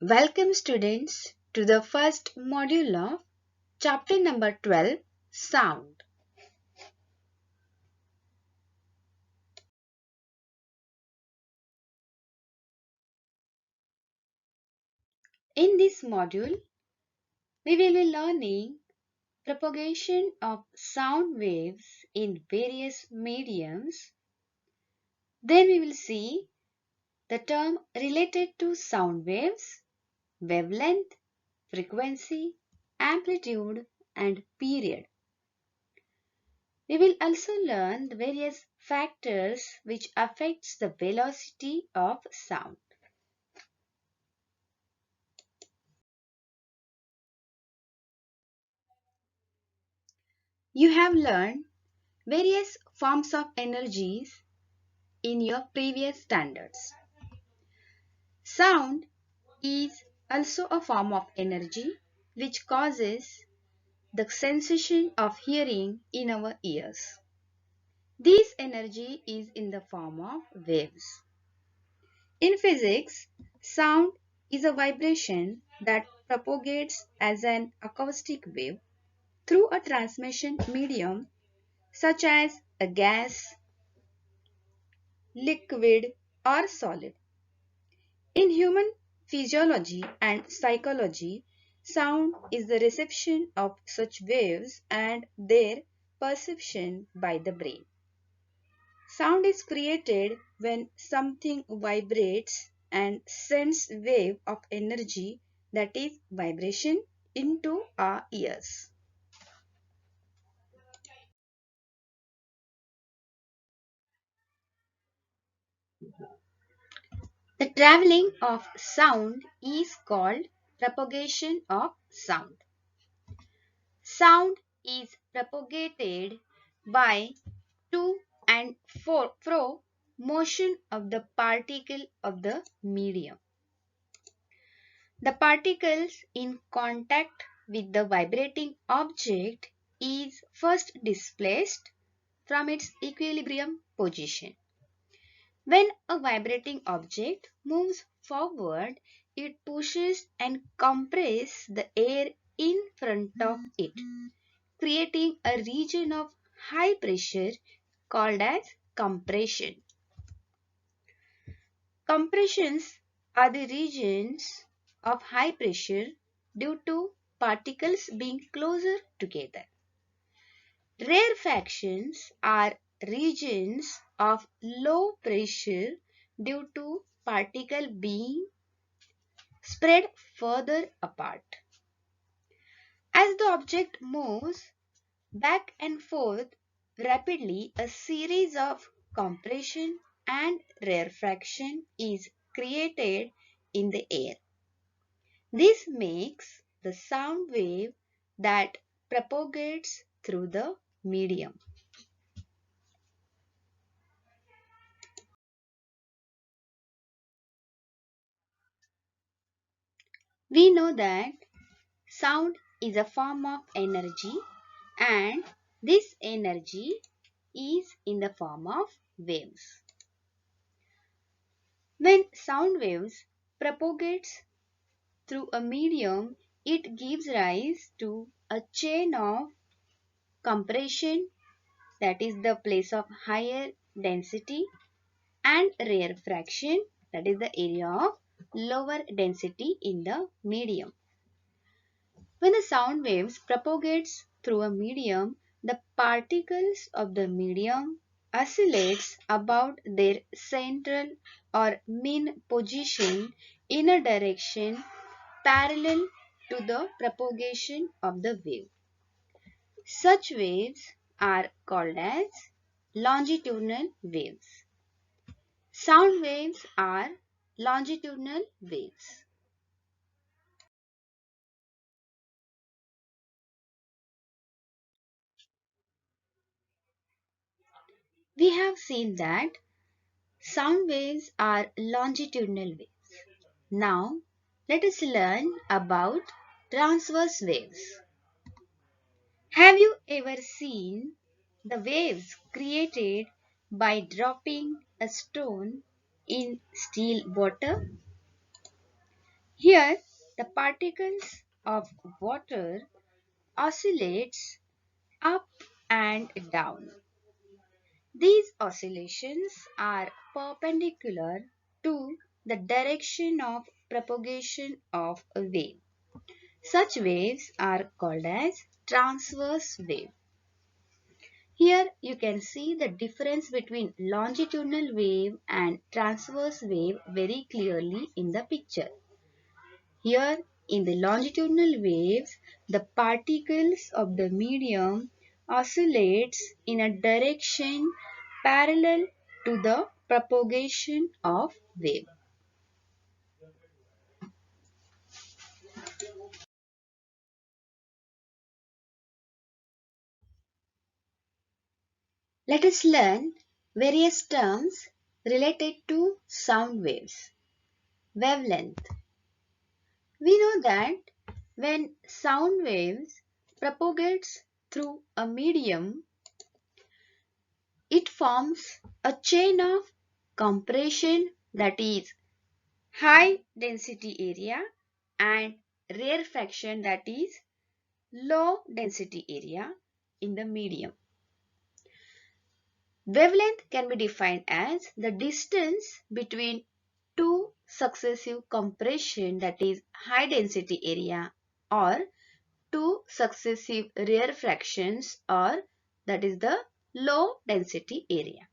Welcome students to the first module of chapter number 12, Sound. In this module, we will be learning propagation of sound waves in various mediums. Then we will see the term related to sound waves, wavelength, frequency, amplitude and period. We will also learn the various factors which affects the velocity of sound. You have learned various forms of energies in your previous standards. Sound is also a form of energy which causes the sensation of hearing in our ears. This energy is in the form of waves. In physics, sound is a vibration that propagates as an acoustic wave through a transmission medium such as a gas, liquid, or solid. In human physiology and psychology, sound is the reception of such waves and their perception by the brain. Sound is created when something vibrates and sends wave of energy, that is vibration, into our ears. The traveling of sound is called propagation of sound. Sound is propagated by to and fro motion of the particle of the medium. The particles in contact with the vibrating object is first displaced from its equilibrium position. When a vibrating object moves forward, it pushes and compresses the air in front of it, creating a region of high pressure called as compression. Compressions are the regions of high pressure due to particles being closer together. Rarefactions are regions of low pressure due to particle being spread further apart. As the object moves back and forth rapidly, a series of compression and rarefaction is created in the air. This makes the sound wave that propagates through the medium. We know that sound is a form of energy and this energy is in the form of waves. When sound waves propagates through a medium, it gives rise to a chain of compression, that is the place of higher density, and rarefaction, that is the area of lower density in the medium. When the sound waves propagates through a medium, the particles of the medium oscillates about their central or mean position in a direction parallel to the propagation of the wave. Such waves are called as longitudinal waves. Sound waves are longitudinal waves. We have seen that sound waves are longitudinal waves. Now, let us learn about transverse waves. Have you ever seen the waves created by dropping a stone in still water? Here, the particles of water oscillates up and down. These oscillations are perpendicular to the direction of propagation of a wave. Such waves are called as transverse wave. Here you can see the difference between longitudinal wave and transverse wave very clearly in the picture. Here in the longitudinal waves, the particles of the medium oscillates in a direction parallel to the propagation of wave. Let us learn various terms related to sound waves. Wavelength. We know that when sound waves propagates through a medium, it forms a chain of compression, that is high density area, and rarefaction, that is low density area in the medium. Wavelength can be defined as the distance between two successive compression, that is high density area, or two successive rarefactions, or that is the low density area.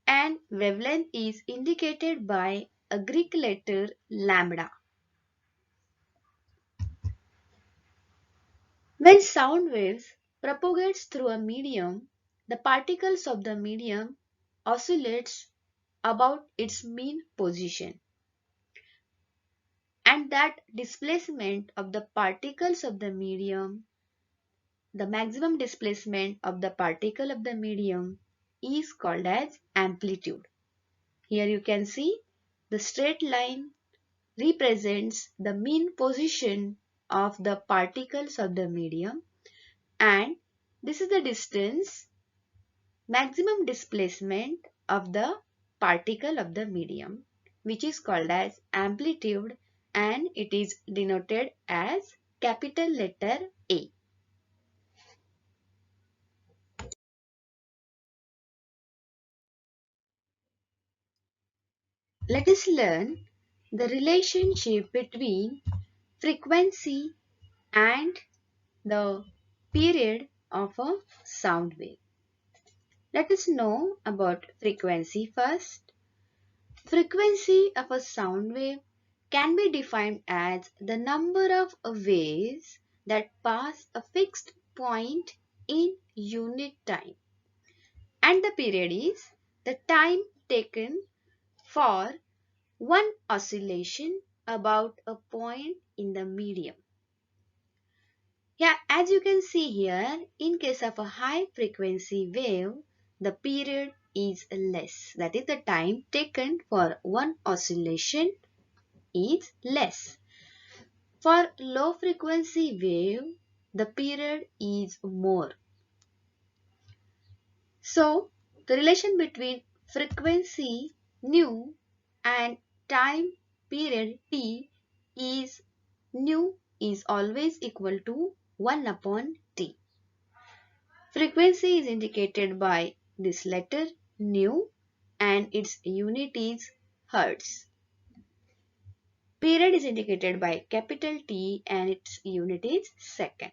And wavelength is indicated by a Greek letter lambda. When sound waves propagates through a medium, the particles of the medium oscillates about its mean position, and that displacement of the particles of the medium, the maximum displacement of the particle of the medium, is called as amplitude. Here you can see the straight line represents the mean position of the particles of the medium, and this is the distance, maximum displacement of the particle of the medium, which is called as amplitude, and it is denoted as capital letter A. Let us learn the relationship between frequency and the period of a sound wave. Let us know about frequency first. Frequency of a sound wave can be defined as the number of waves that pass a fixed point in unit time, and the period is the time taken for one oscillation about a point in the medium. Yeah, as you can see here, in case of a high frequency wave, the period is less. That is, the time taken for one oscillation is less. For low frequency wave, the period is more. So, the relation between frequency nu and time period t is nu is always equal to 1 upon t. Frequency is indicated by this letter nu and its unit is hertz. Period is indicated by capital T and its unit is second.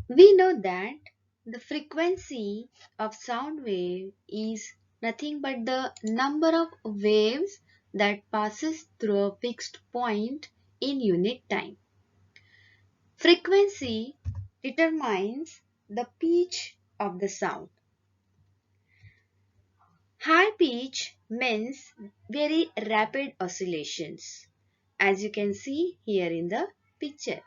We know that the frequency of sound wave is nothing but the number of waves that passes through a fixed point in unit time. Frequency determines the pitch of the sound. High pitch means very rapid oscillations, as you can see here in the picture,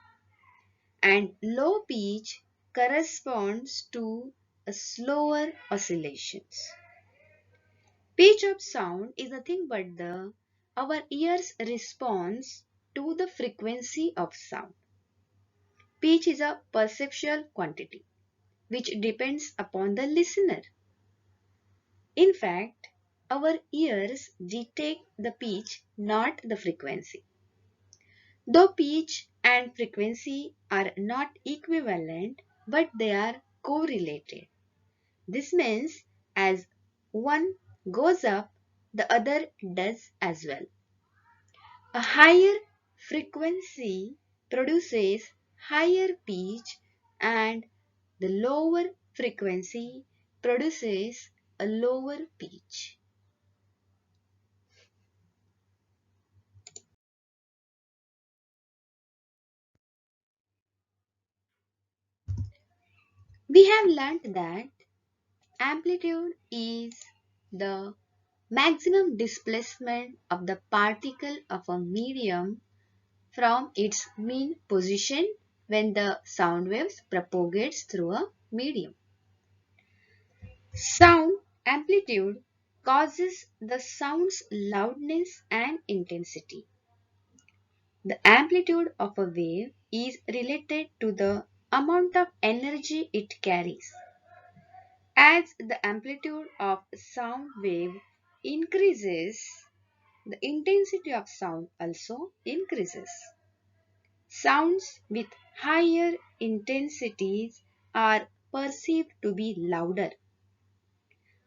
and low pitch corresponds to a slower oscillations. Pitch of sound is nothing but our ear's response to the frequency of sound. Pitch is a perceptual quantity. which depends upon the listener. In fact, our ears detect the pitch, not the frequency. Though pitch and frequency are not equivalent, but they are correlated. This means as one goes up, the other does as well. A higher frequency produces higher pitch and the lower frequency produces a lower pitch. We have learned that amplitude is the maximum displacement of the particle of a medium from its mean position when the sound waves propagates through a medium. Sound amplitude causes the sound's loudness and intensity. The amplitude of a wave is related to the amount of energy it carries. As the amplitude of sound wave increases, the intensity of sound also increases. Sounds with higher intensities are perceived to be louder.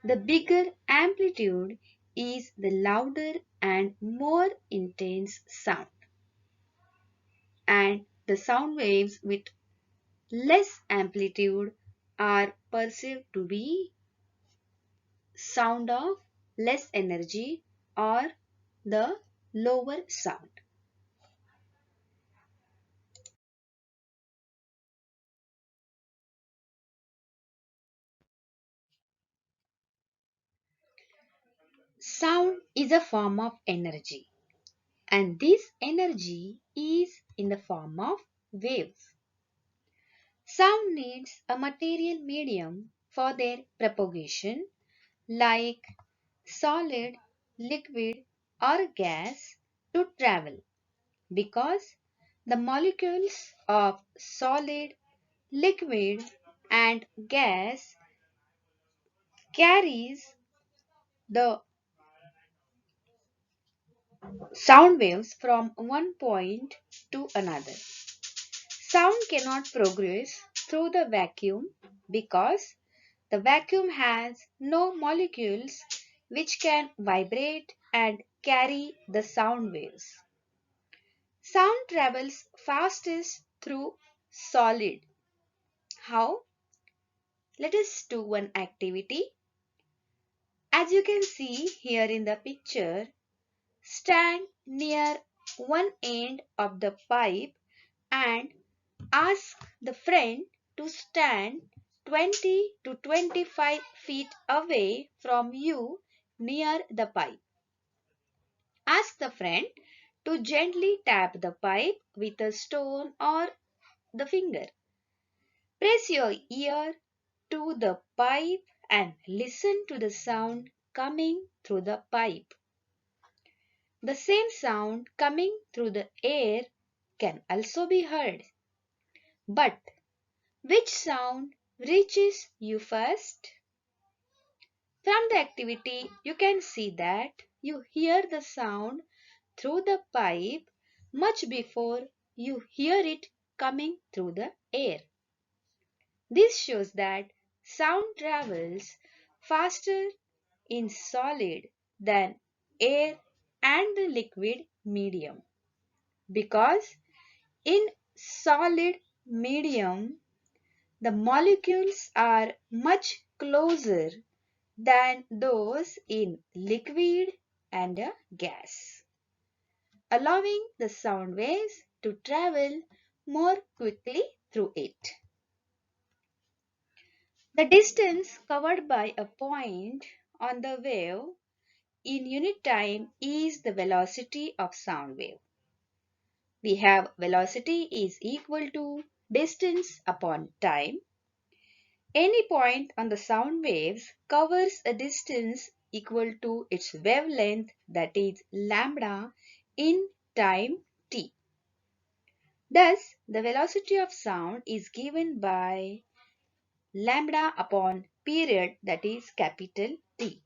The bigger amplitude is the louder and more intense sound. And the sound waves with less amplitude are perceived to be sound of less energy or the lower sound. Sound is a form of energy, and this energy is in the form of waves. Sound needs a material medium for their propagation, like solid, liquid, or gas, to travel because the molecules of solid, liquid, and gas carries the sound waves from one point to another. Sound cannot progress through the vacuum because the vacuum has no molecules which can vibrate and carry the sound waves. Sound travels fastest through solid. How? Let us do one activity. As you can see here in the picture, stand near one end of the pipe and ask the friend to stand 20 to 25 feet away from you near the pipe. Ask the friend to gently tap the pipe with a stone or the finger. Press your ear to the pipe and listen to the sound coming through the pipe. The same sound coming through the air can also be heard. But which sound reaches you first? From the activity, you can see that you hear the sound through the pipe much before you hear it coming through the air. This shows that sound travels faster in solid than air and the liquid medium because in solid medium the molecules are much closer than those in liquid and a gas, allowing the sound waves to travel more quickly through it. The distance covered by a point on the wave in unit time is the velocity of sound wave. We have velocity is equal to distance upon time. Any point on the sound waves covers a distance equal to its wavelength, that is lambda, in time t. Thus, the velocity of sound is given by lambda upon period, that is capital T.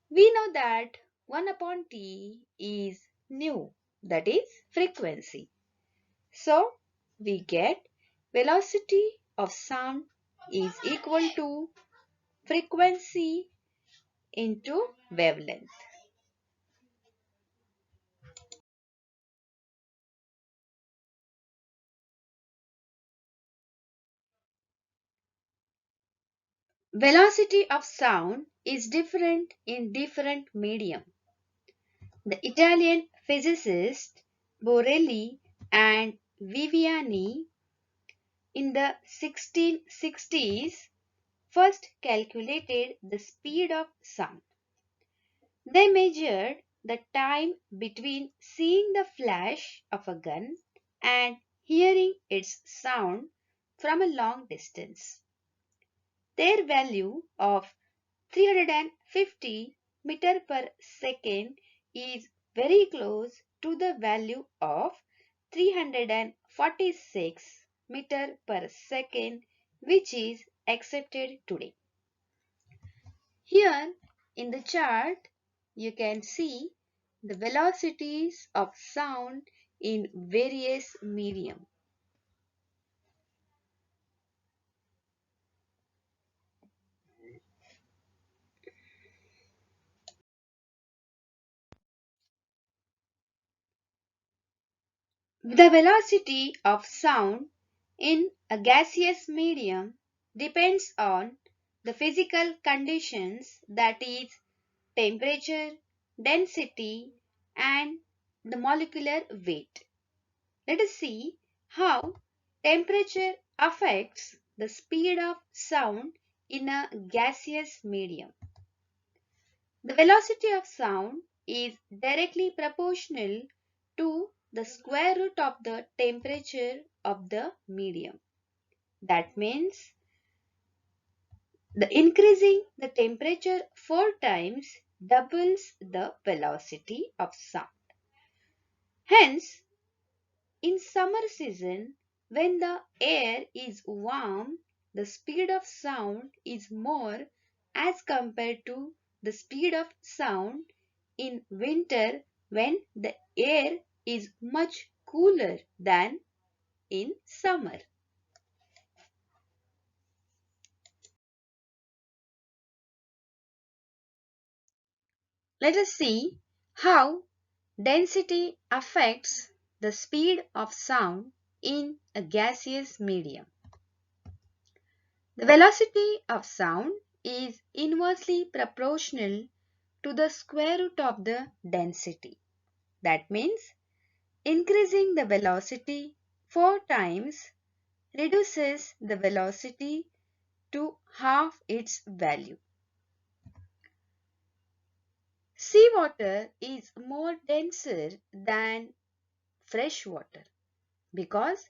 We know that 1 upon T is nu, that is frequency. So we get velocity of sound is equal to frequency into wavelength. Velocity of sound is different in different medium. The Italian physicists Borelli and Viviani in the 1660s first calculated the speed of sound. They measured the time between seeing the flash of a gun and hearing its sound from a long distance. Their value of 350 meter per second is very close to the value of 346 meter per second, which is accepted today. Here in the chart you can see the velocities of sound in various medium. The velocity of sound in a gaseous medium depends on the physical conditions, that is temperature, density and the molecular weight. Let us see how temperature affects the speed of sound in a gaseous medium. The velocity of sound is directly proportional to the square root of the temperature of the medium. That means the increasing the temperature 4 times doubles the velocity of sound. Hence, in summer season, when the air is warm, the speed of sound is more as compared to the speed of sound in winter when the air is much cooler than in summer. Let us see how density affects the speed of sound in a gaseous medium. The velocity of sound is inversely proportional to the square root of the density. That means increasing the velocity 4 times reduces the velocity to half its value. Seawater is more denser than fresh water because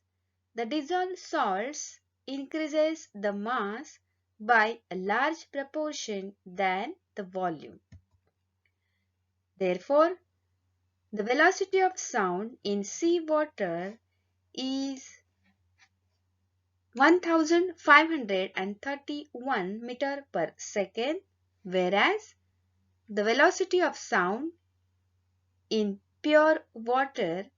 the dissolved salts increases the mass by a large proportion than the volume. Therefore, the velocity of sound in seawater is 1531 meter per second, whereas the velocity of sound in pure water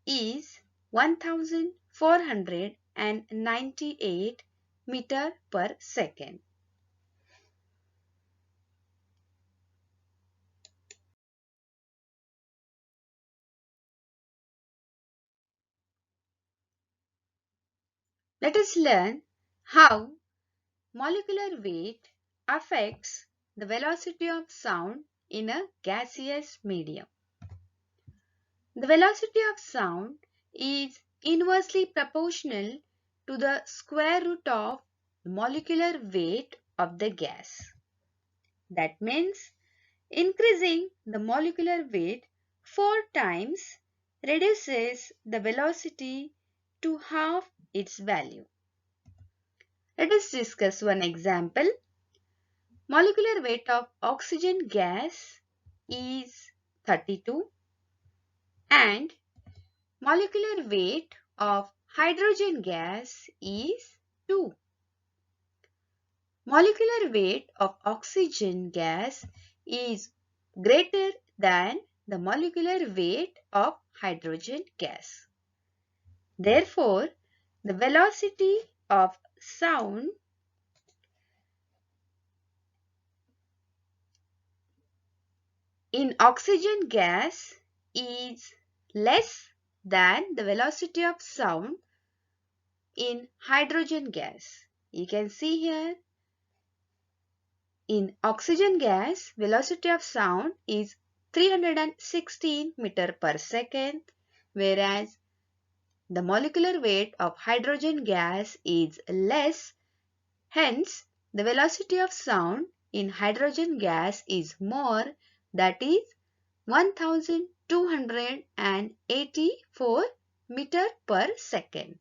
is 1498 meter per second. Let us learn how molecular weight affects the velocity of sound in a gaseous medium. The velocity of sound is inversely proportional to the square root of the molecular weight of the gas. That means increasing the molecular weight 4 times reduces the velocity to half its value. Let us discuss one example. Molecular weight of oxygen gas is 32 and molecular weight of hydrogen gas is 2. Molecular weight of oxygen gas is greater than the molecular weight of hydrogen gas. Therefore, the velocity of sound in oxygen gas is less than the velocity of sound in hydrogen gas. You can see here, in oxygen gas, velocity of sound is 316 meter per second, whereas the molecular weight of hydrogen gas is less. Hence, the velocity of sound in hydrogen gas is more, that is 1284 meter per second.